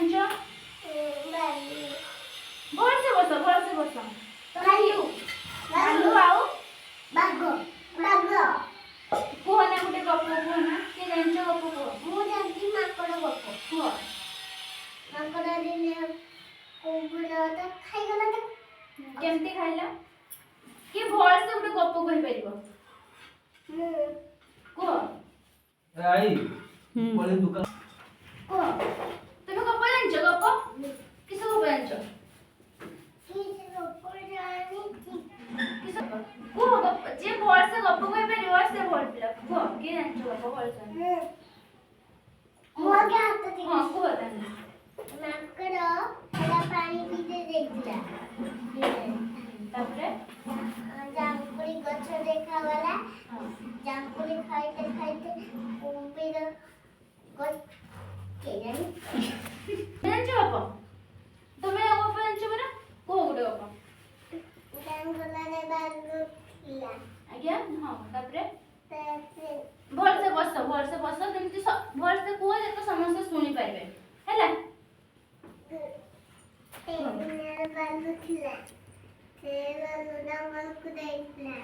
ଜାଣିଛ? ଭଲସେ ବସ ଭଲସେ ବସ। ଭାଲୁ ଭାଲୁ ଆଉ ବାଘ ବାଘ କୁହ ନା ଗୋଟେ ଗପ କୁହ ନା। କିଏ ଜାଣିଛ ଗପ କୁହ। ମୁଁ ଜାଣିଛି ମାଙ୍କଡ଼ ଗପ। କୁହ। ମାଙ୍କଡ଼ ଦିନେ କୁକୁର ତ ଖାଇଗଲା ତାକୁ। କେମିତି ଖାଇଲା? କିଏ ଭଲସେ ଗୋଟେ ଗପ କହିପାରିବ? ମୁଁ କୁହ आई पळे दुकान କୁହ। ତମେ ଗପ ଜାଣିଛ? ଗପ କିସ ଗପ ଜାଣିଛ? କିଛି ଗପ ଜାଣିଛି। କିସ ଗପ? କୁହ ଗପ। ଯିଏ ଭଲସେ ଗପ କହିପାରିବ ସେ ଭଲ ପିଲା। କୁହ କିଏ ଜାଣିଛ ଗପ ଭଲସେ? ମୁଁ ଆଗେ ହାତ ହଁ ଦେଖି କୁହ ତାହେଲେ। ମାଙ୍କଡ଼ ହେଲା ପାଣି ପିଇତେ ଯାଇଥିଲା। ତାପରେ ଜାମୁକୋଳି ଗଛ ଦେଖାଗଲା। ହଁ ଜାମୁକୋଳି ଖାଇତେ ଖାଇତେ କୁମ୍ଭୀର କେଜାଣି ଜାଣିଛ ଗପ? ତମେ ଆଉ ଗପ ଜାଣିଛ ପରା? କୁହ ଗୋଟେ ଗପ। ଜଙ୍ଗଲରେ ବାଘ ଥିଲା। ଆଜ୍ଞା ହଁ ତାପରେ ତାପରେ ଭଲସେ ବସ ଯେମିତି ଭଲସେ କୁହ ଯେତେ ସମସ୍ତେ ଶୁଣିପାରିବେ ହେଲା। ଦିନରେ ବାଘ ଥିଲା। ସେ ବାଘ ଜଙ୍ଗଲକୁ ଯାଇଥିଲା।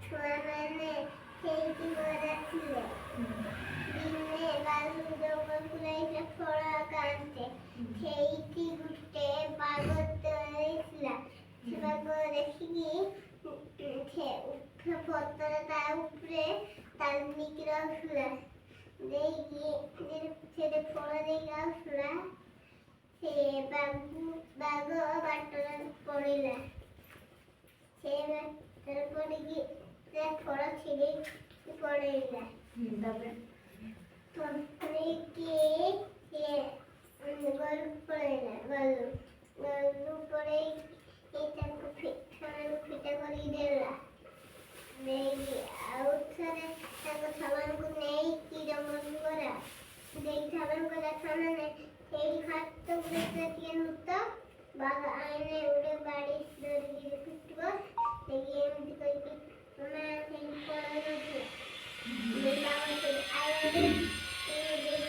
ଛୁଆମାନେ ସେଇଠି ଘରେ ଥିଲେ। ଦିନେ ବାଘ ଜଙ୍ଗଲକୁ ଯାଇଥିଲା ଫଳ ଆଣିତେ। ସେଇଠି ଗୋଟେ ବାଘ ଥିଲା। ସେ ବାଘ ଦେଖିକି ପତ୍ର ତା ଉପରେ ଟାଣିକି ରଖୁଥିଲା। ଦେଇକି ସେଠି ଫଳ ଦେଇକି ଆସୁଥିଲା। ସେ ବାଘ ବାଟରେ ପଡ଼ିଲା। ସେ ବାଟରେ ପଡ଼ିକି ସେ ଫଳ ଛିଡ଼େଇକି ପଳେଇଲା। ତାପରେ ପଡ଼ିକି ସେ ଘରକୁ ପଳେଇଲା। ଘରକୁ ପଳେଇକି ତାକୁ ଫିଟା କରିକି ଦେଲା। ଦେଇକି ଆଉ ଥରେ ତାଙ୍କ ଛୁଆମାନଙ୍କୁ ନେଇକି ଜଙ୍ଗଲକୁ ଗଲା। ଦେଇକି ଛୁଆମାନଙ୍କୁ କହିଲା ଛୁଆମାନେ ସେଇଠି ଖାତ ଟିକେ ନୃତ ବାଘ ଆଇନେ ଗୋଟେ ବାଡ଼ି ଧରିକି ପିଟିବ। ଦେଇକି ଏମିତି କହିକି ମା ସେଇଠି ପଳେଇ ନଥିଲା। ବାଘ ସେଇଠି ଆଇଲେ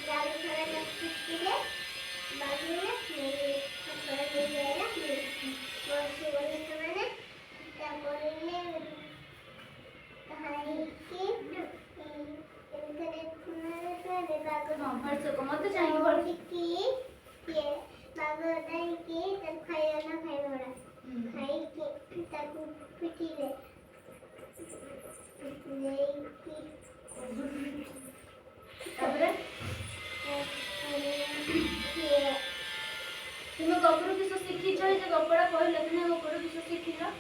ବାଘ ଛୁଆମାନେ ତାକୁ ପିଟିଲେ। ବାଘ ନେଇକି ଆଇଲା। ବସି ଗଲେ ସେମାନେ ତାପରେ ହଁ ଭଲସେ କୁହ ମତେ ଚାହିଁକି ଭଲସେ। ଖାଇକି ତାକୁ ପିଟିଲେ। ତାପରେ ତୁମେ ଗପରୁ କିସ ଶିଖିଛ? ଏ ଯେ ଗପଟା କହିଲ ତୁମେ ଗପରୁ କିସ ଶିଖିଛ?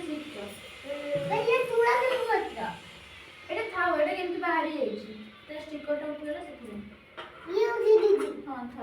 ଶିଖିଛ ଏଇଟା ଥାଉ। ଏଇଟା କେମିତି ବାହାରି ଯାଇଛି ତା ଷ୍ଟିକରଟା ଉଠିଗଲା ସେଥିପାଇଁ। ହଁ ଥାଉ।